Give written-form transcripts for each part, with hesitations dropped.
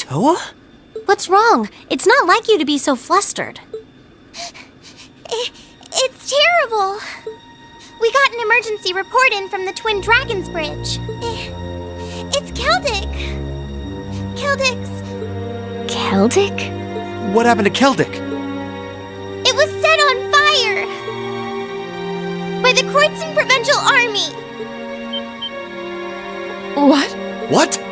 Toa? What's wrong? It's not like you to be so flustered. It's terrible. We got an emergency report in from the Twin Dragons Bridge. It's Keldic. Keldic? What happened to Keldic? It was set on fire by the Kreutzen Provincial Army. What? What?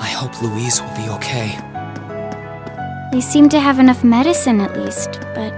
I hope Louise will be okay. They seem to have enough medicine at least, but...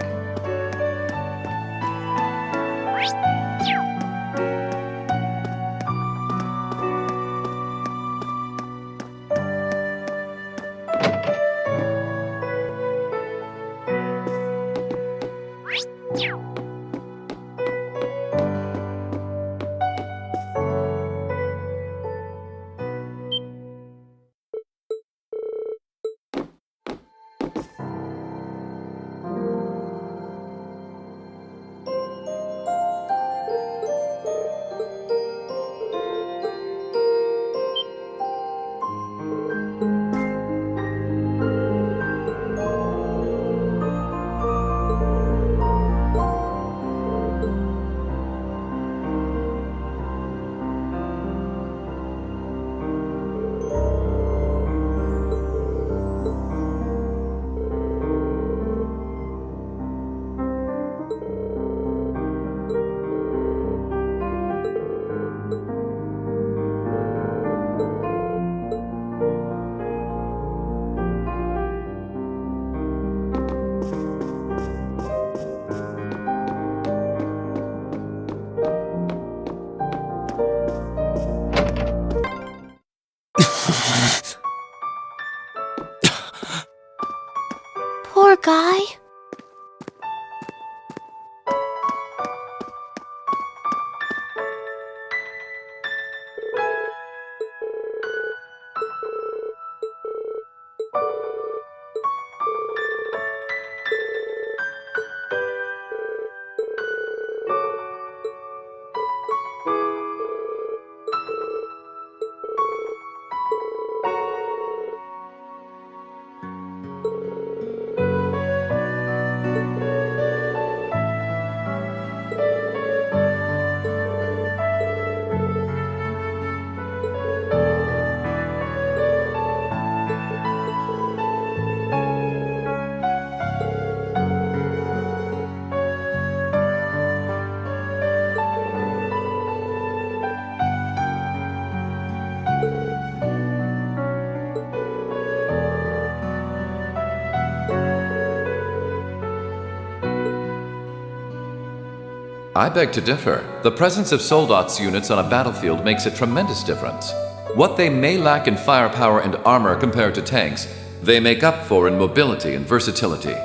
I beg to differ. The presence of Soldat's units on a battlefield makes a tremendous difference. What they may lack in firepower and armor compared to tanks, they make up for in mobility and versatility.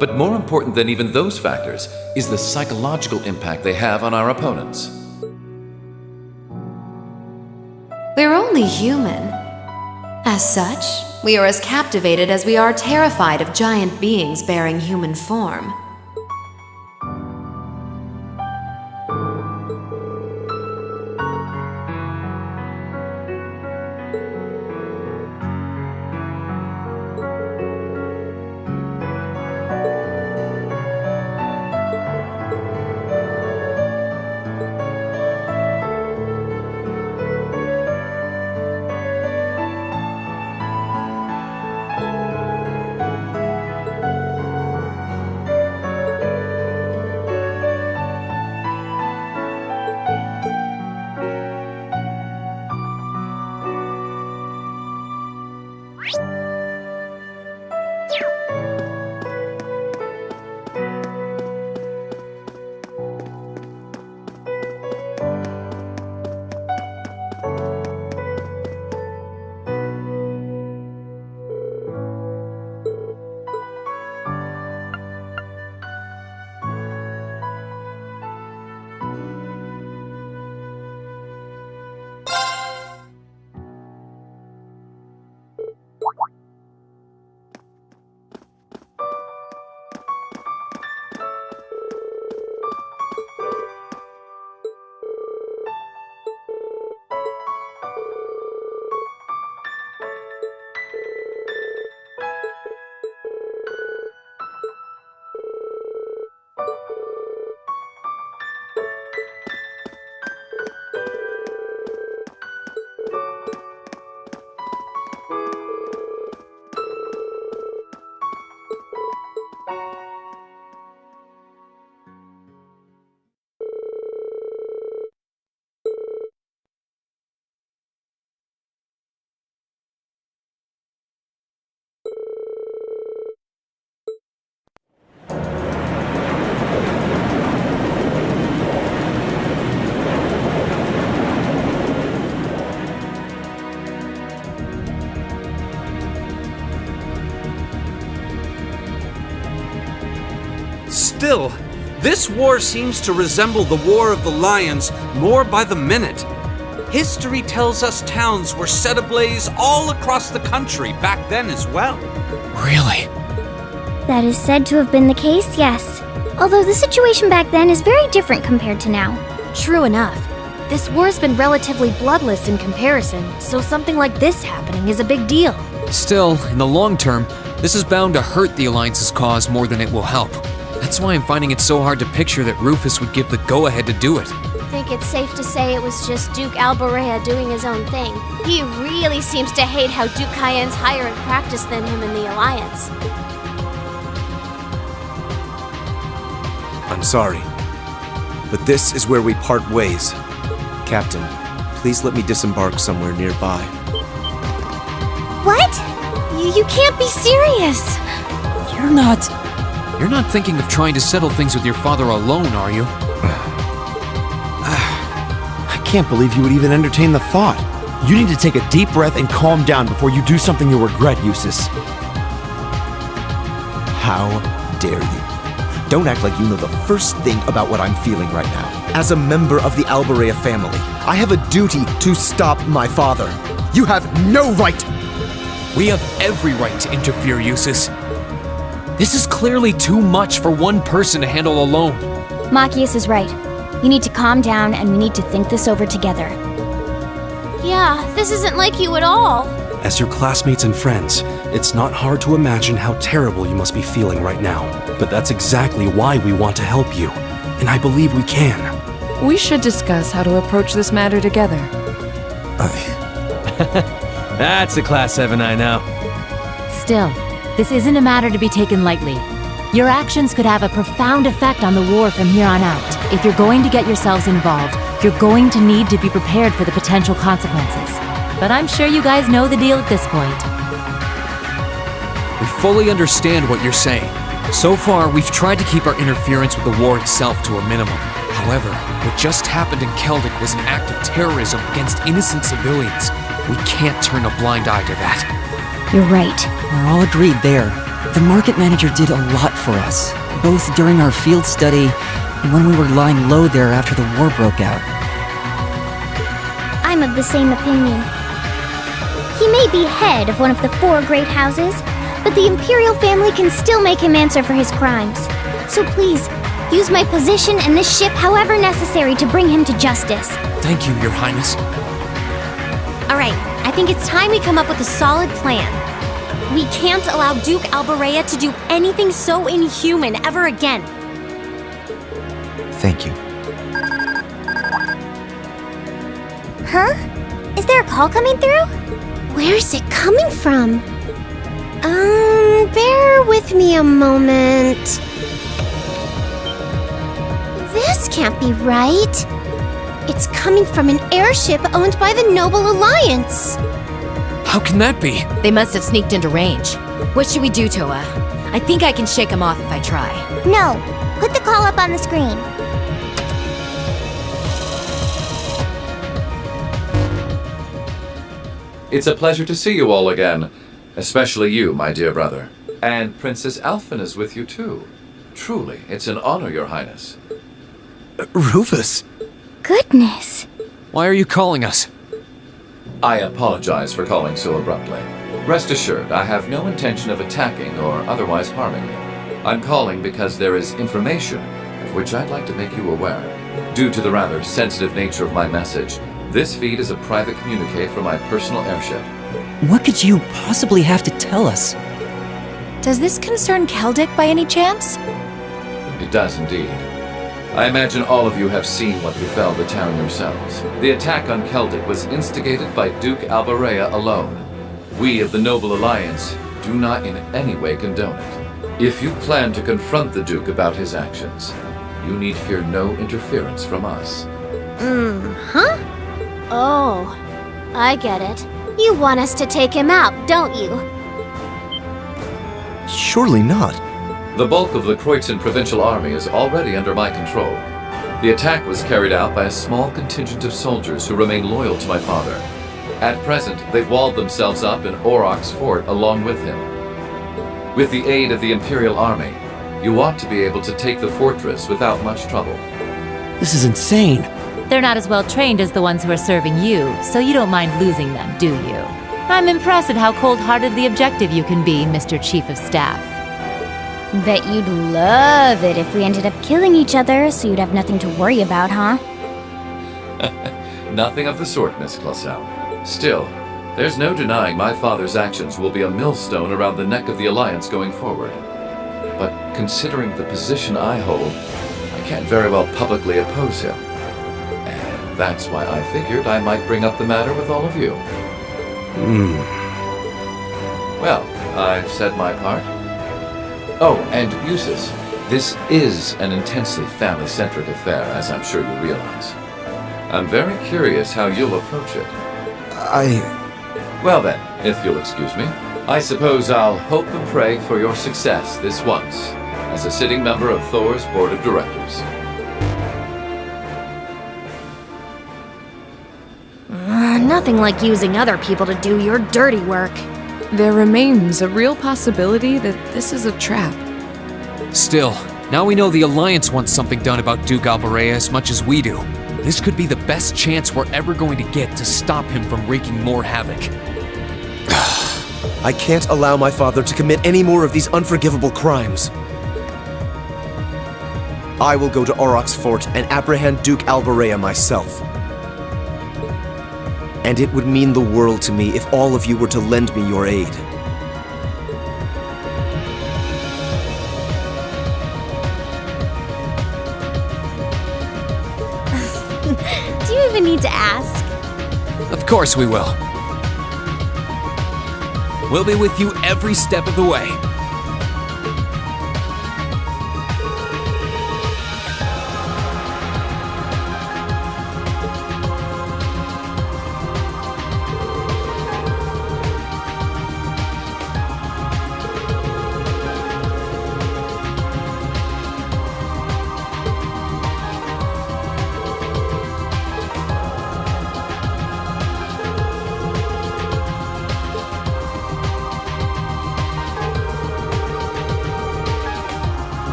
But more important than even those factors is the psychological impact they have on our opponents. We're only human. As such, we are as captivated as we are terrified of giant beings bearing human form. Still, this war seems to resemble the War of the Lions more by the minute. History tells us towns were set ablaze all across the country back then as well. Really? that is said to have been the case, yes. Although the situation back then is very different compared to now. True enough. This war's been relatively bloodless in comparison, so something like this happening is a big deal. Still, in the long term, this is bound to hurt the Alliance's cause more than it will help. That's why I'm finding it so hard to picture that Rufus would give the go-ahead to do it. I think it's safe to say it was just Duke Albarea doing his own thing. He really seems to hate how Duke Cayenne's higher in practice than him in the Alliance. I'm sorry, but this is where we part ways. Captain, please let me disembark somewhere nearby. What? You can't be serious! You're not thinking of trying to settle things with your father alone, are you? I can't believe you would even entertain the thought. You need to take a deep breath and calm down before you do something you'll regret, Eustace. How dare you? Don't act like you know the first thing about what I'm feeling right now. As a member of the Albarea family, I have a duty to stop my father. You have no right! We have every right to interfere, Eustace. This is clearly too much for one person to handle alone. Machias is right. You need to calm down and we need to think this over together. Yeah, this isn't like you at all. As your classmates and friends, it's not hard to imagine how terrible you must be feeling right now. But that's exactly why we want to help you. And I believe we can. We should discuss how to approach this matter together. That's the Class 7 I know. Still, this isn't a matter to be taken lightly. Your actions could have a profound effect on the war from here on out. If you're going to get yourselves involved, you're going to need to be prepared for the potential consequences. But I'm sure you guys know the deal at this point. We fully understand what you're saying. So far, we've tried to keep our interference with the war itself to a minimum. However, what just happened in Keldic was an act of terrorism against innocent civilians. We can't turn a blind eye to that. You're right. We're all agreed there. The market manager did a lot for us, both during our field study and when we were lying low there after the war broke out. I'm of the same opinion. He may be head of one of the 4 great houses, but the Imperial family can still make him answer for his crimes. So please, use my position and this ship however necessary to bring him to justice. Thank you, Your Highness. Alright, I think it's time we come up with a solid plan. We can't allow Duke Alborea to do anything so inhuman ever again. Thank you. Huh? Is there a call coming through? Where's it coming from? Bear with me a moment. This can't be right. It's coming from an airship owned by the Noble Alliance. How can that be? They must have sneaked into range. What should we do, Toa? I think I can shake them off if I try. No. Put the call up on the screen. It's a pleasure to see you all again. Especially you, my dear brother. And Princess Alphen is with you too. Truly, it's an honor, Your Highness. Rufus! Goodness. Why are you calling us? I apologize for calling so abruptly. Rest assured, I have no intention of attacking or otherwise harming you. I'm calling because there is information of which I'd like to make you aware. Due to the rather sensitive nature of my message, this feed is a private communique from my personal airship. What could you possibly have to tell us? Does this concern Keldic by any chance? It does indeed. I imagine all of you have seen what befell the town yourselves. The attack on Keldic was instigated by Duke Alborea alone. We of the Noble Alliance do not in any way condone it. If you plan to confront the Duke about his actions, you need fear no interference from us. Huh? Oh, I get it. You want us to take him out, don't you? Surely not. The bulk of the Kreutzen Provincial Army is already under my control. The attack was carried out by a small contingent of soldiers who remain loyal to my father. At present, they've walled themselves up in Aurochs Fort along with him. With the aid of the Imperial Army, you ought to be able to take the fortress without much trouble. This is insane. They're not as well trained as the ones who are serving you, so you don't mind losing them, do you? I'm impressed at how cold-heartedly objective you can be, Mr. Chief of Staff. Bet you'd love it if we ended up killing each other, so you'd have nothing to worry about, huh? Nothing of the sort, Miss Clausel. Still, there's no denying my father's actions will be a millstone around the neck of the Alliance going forward. But considering the position I hold, I can't very well publicly oppose him. And that's why I figured I might bring up the matter with all of you. Well, I've said my part. Oh, and Eustace, this is an intensely family-centric affair, as I'm sure you realize. I'm very curious how you'll approach it. Well then, if you'll excuse me, I suppose I'll hope and pray for your success this once, as a sitting member of Thor's Board of Directors. Nothing like using other people to do your dirty work. There remains a real possibility that this is a trap. Still, now we know the Alliance wants something done about Duke Alborea as much as we do. This could be the best chance we're ever going to get to stop him from wreaking more havoc. I can't allow my father to commit any more of these unforgivable crimes. I will go to Aurochs Fort and apprehend Duke Alborea myself. And it would mean the world to me if all of you were to lend me your aid. Do you even need to ask? Of course we will. We'll be with you every step of the way.